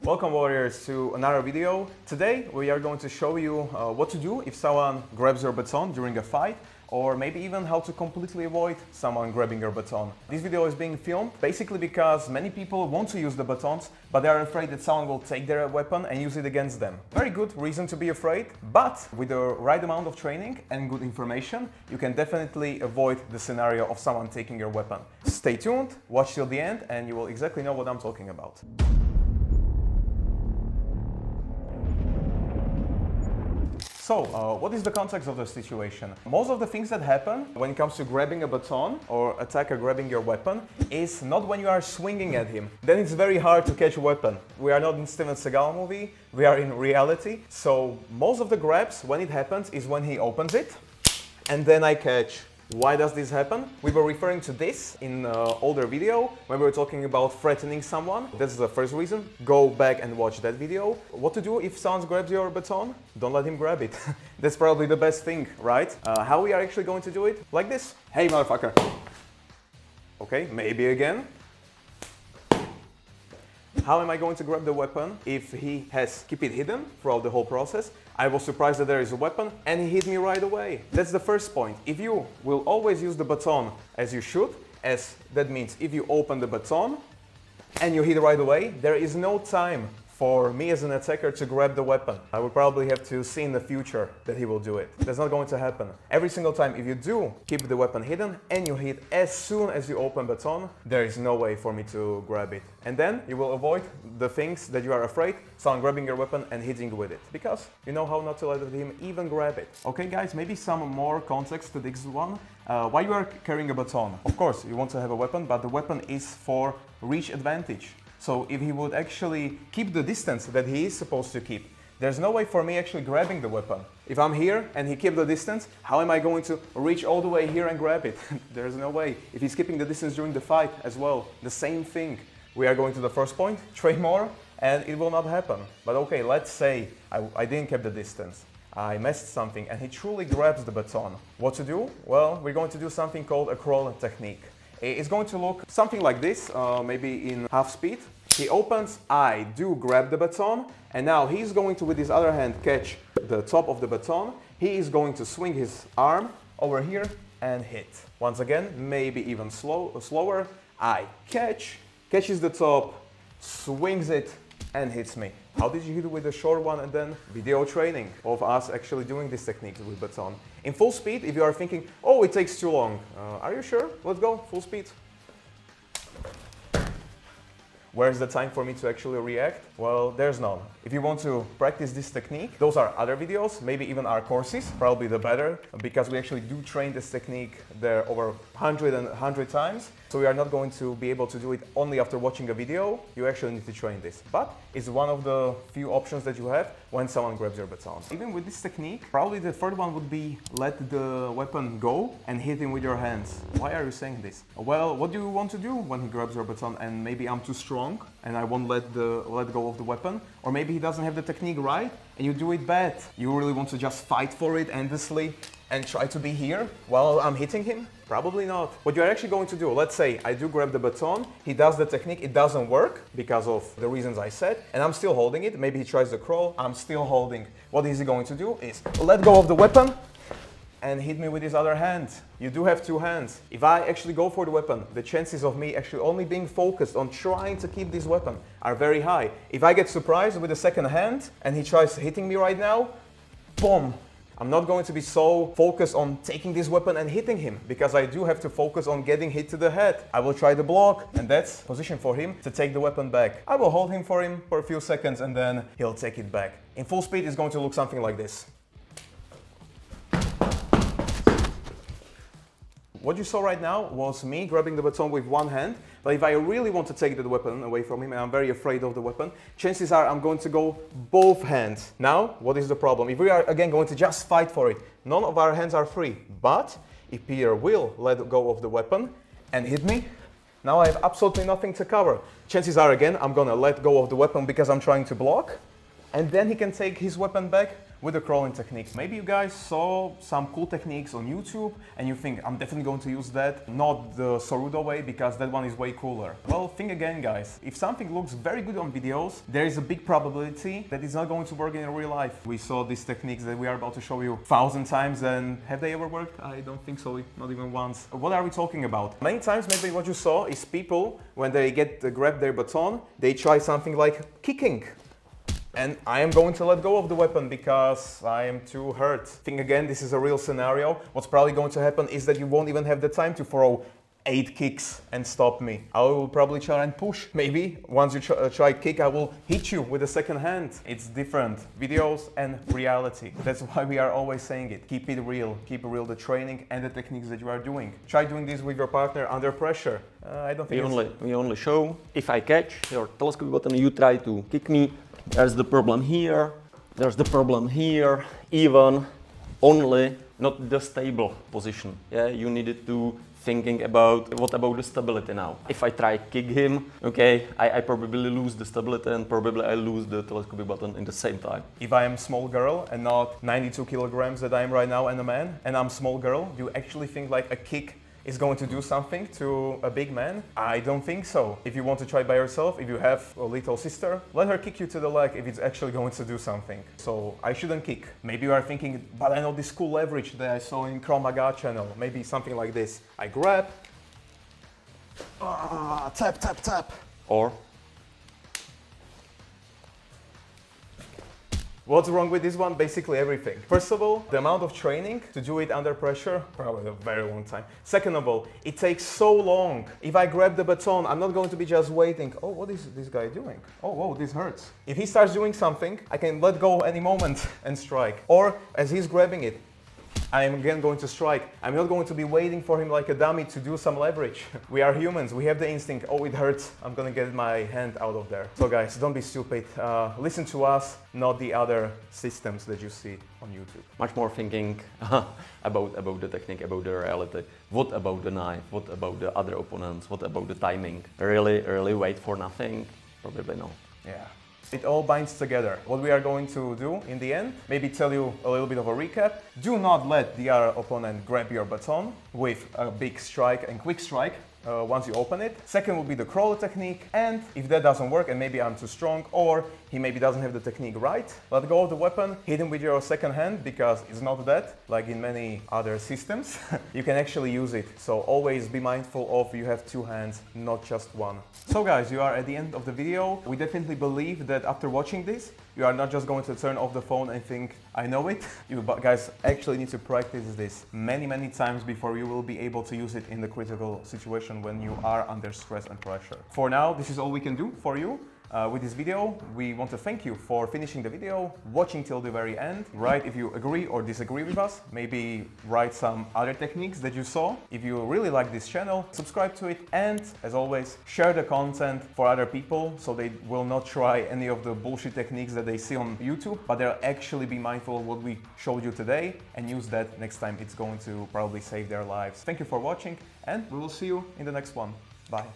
Welcome warriors to another video. Today we are going to show you what to do if someone grabs your baton during a fight, or maybe even how to completely avoid someone grabbing your baton. This video is being filmed basically because many people want to use the batons, but they are afraid that someone will take their weapon and use it against them. Very good reason to be afraid, but with the right amount of training and good information, you can definitely avoid the scenario of someone taking your weapon. Stay tuned, watch till the end, and you will exactly know what I'm talking about. So, what is the context of the situation? Most of the things that happen when it comes to grabbing a baton or attacker grabbing your weapon is not when you are swinging at him. Then it's very hard to catch a weapon. We are not in Steven Seagal movie, we are in reality. So, most of the grabs, when it happens, is when he opens it and then I catch. Why does this happen? We were referring to this in an older video when we were talking about threatening someone. That's the first reason. Go back and watch that video. What to do if someone grabs your baton? Don't let him grab it. That's probably the best thing, right? How we are actually going to do it? Like this. Hey, motherfucker. Okay, maybe again. How am I going to grab the weapon if he has kept it hidden throughout the whole process? I was surprised that there is a weapon and he hit me right away. That's the first point. If you will always use the baton as you should, as that means if you open the baton and you hit right away, there is no time for me as an attacker to grab the weapon. I will probably have to see in the future that he will do it. That's not going to happen. Every single time if you do keep the weapon hidden and you hit as soon as you open baton, there is no way for me to grab it. And then you will avoid the things that you are afraid, someone grabbing your weapon and hitting with it. Because you know how not to let him even grab it. Okay guys, maybe some more context to this one. Why you are carrying a baton? Of course, you want to have a weapon, but the weapon is for reach advantage. So if he would actually keep the distance that he is supposed to keep, there's no way for me actually grabbing the weapon. If I'm here and he keeps the distance, how am I going to reach all the way here and grab it? There's no way. If he's keeping the distance during the fight as well, the same thing. We are going to the first point, train more, and it will not happen. But okay, let's say I didn't keep the distance. I messed something and he truly grabs the baton. What to do? Well, we're going to do something called a crawl technique. It's going to look something like this, maybe in half speed. He opens, I do grab the baton, and now he's going to, with his other hand, catch the top of the baton. He is going to swing his arm over here and hit. Once again, maybe even slower. I catches the top, swings it, and hits me. How did you hit it with a short one? And then video training of us actually doing this technique with baton. In full speed, if you are thinking, oh, it takes too long. Are you sure? Let's go, full speed. Where's the time for me to actually react? Well, there's none. If you want to practice this technique, those are other videos, maybe even our courses, probably the better, because we actually do train this technique there over 100 times. So we are not going to be able to do it only after watching a video. You actually need to train this. But it's one of the few options that you have when someone grabs your baton. Even with this technique, probably the third one would be let the weapon go and hit him with your hands. Why are you saying this? Well, what do you want to do when he grabs your baton and maybe I'm too strong and I won't let go of the weapon? Or maybe he doesn't have the technique right and you do it bad. You really want to just fight for it endlessly and try to be here while I'm hitting him? Probably not. What you're actually going to do, let's say I do grab the baton, he does the technique, it doesn't work because of the reasons I said, and I'm still holding it. Maybe he tries to crawl, I'm still holding. What is he going to do is let go of the weapon and hit me with his other hand. You do have two hands. If I actually go for the weapon, the chances of me actually only being focused on trying to keep this weapon are very high. If I get surprised with the second hand and he tries hitting me right now, boom! I'm not going to be so focused on taking this weapon and hitting him because I do have to focus on getting hit to the head. I will try the block and that's position for him to take the weapon back. I will hold him for a few seconds and then he'll take it back. In full speed, it's going to look something like this. What you saw right now was me grabbing the baton with one hand, but if I really want to take the weapon away from him and I'm very afraid of the weapon, chances are I'm going to go both hands. Now, what is the problem? If we are again going to just fight for it, none of our hands are free, but if Peter will let go of the weapon and hit me, now I have absolutely nothing to cover. Chances are again I'm gonna let go of the weapon because I'm trying to block, and then he can take his weapon back with the crawling technique. Maybe you guys saw some cool techniques on YouTube and you think, I'm definitely going to use that, not the SORUDO way, because that one is way cooler. Well, think again, guys. If something looks very good on videos, there is a big probability that it's not going to work in real life. We saw these techniques that we are about to show you 1,000 times, and have they ever worked? I don't think so, not even once. What are we talking about? Many times, maybe what you saw is people, when they grab their baton, they try something like kicking. And I am going to let go of the weapon because I am too hurt. Think again, this is a real scenario. What's probably going to happen is that you won't even have the time to throw 8 kicks and stop me. I will probably try and push. Maybe once you try kick, I will hit you with a second hand. It's different. Videos and reality. That's why we are always saying it. Keep it real. Keep real the training and the techniques that you are doing. Try doing this with your partner under pressure. I don't think we only show if I catch your telescopic button, you try to kick me. There's the problem here, there's the problem here, even only not the stable position. Yeah, you needed to thinking about what about the stability now. If I try kick him, okay, I probably lose the stability and probably I lose the telescopic button in the same time. If I am a small girl and not 92 kilograms that I am right now and a man, and I'm a small girl, do you actually think like a kick is going to do something to a big man? I don't think so. If you want to try by yourself, if you have a little sister, let her kick you to the leg if it's actually going to do something. So I shouldn't kick. Maybe you are thinking, but I know this cool leverage that I saw in Krav Maga channel. Maybe something like this. I grab, tap, tap, tap. Or what's wrong with this one? Basically everything. First of all, the amount of training to do it under pressure, probably a very long time. Second of all, it takes so long. If I grab the baton, I'm not going to be just waiting. Oh, what is this guy doing? Oh, whoa, this hurts. If he starts doing something, I can let go any moment and strike. Or as he's grabbing it, I am again going to strike. I'm not going to be waiting for him like a dummy to do some leverage. We are humans, we have the instinct, oh it hurts, I'm gonna get my hand out of there. So guys, don't be stupid. Listen to us, not the other systems that you see on YouTube. Much more thinking about the technique, about the reality. What about the knife? What about the other opponents? What about the timing? Really wait for nothing? Probably not. Yeah. It all binds together. What we are going to do in the end, maybe tell you a little bit of a recap. Do not let the other opponent grab your baton with a big strike and quick strike once you open it. Second will be the crawler technique, and if that doesn't work and maybe I'm too strong or he maybe doesn't have the technique right, let go of the weapon, hit him with your second hand because it's not that, like in many other systems. You can actually use it, so always be mindful of you have 2 hands, not just one. So guys, you are at the end of the video. We definitely believe that after watching this, you are not just going to turn off the phone and think, I know it. You guys actually need to practice this many times before you will be able to use it in the critical situation when you are under stress and pressure. For now, this is all we can do for you. With this video, we want to thank you for finishing the video, watching till the very end. Write if you agree or disagree with us. Maybe write some other techniques that you saw. If you really like this channel, subscribe to it, and as always, share the content for other people so they will not try any of the bullshit techniques that they see on YouTube, but they'll actually be mindful of what we showed you today and use that next time. It's going to probably save their lives. Thank you for watching, and we will see you in the next one. Bye.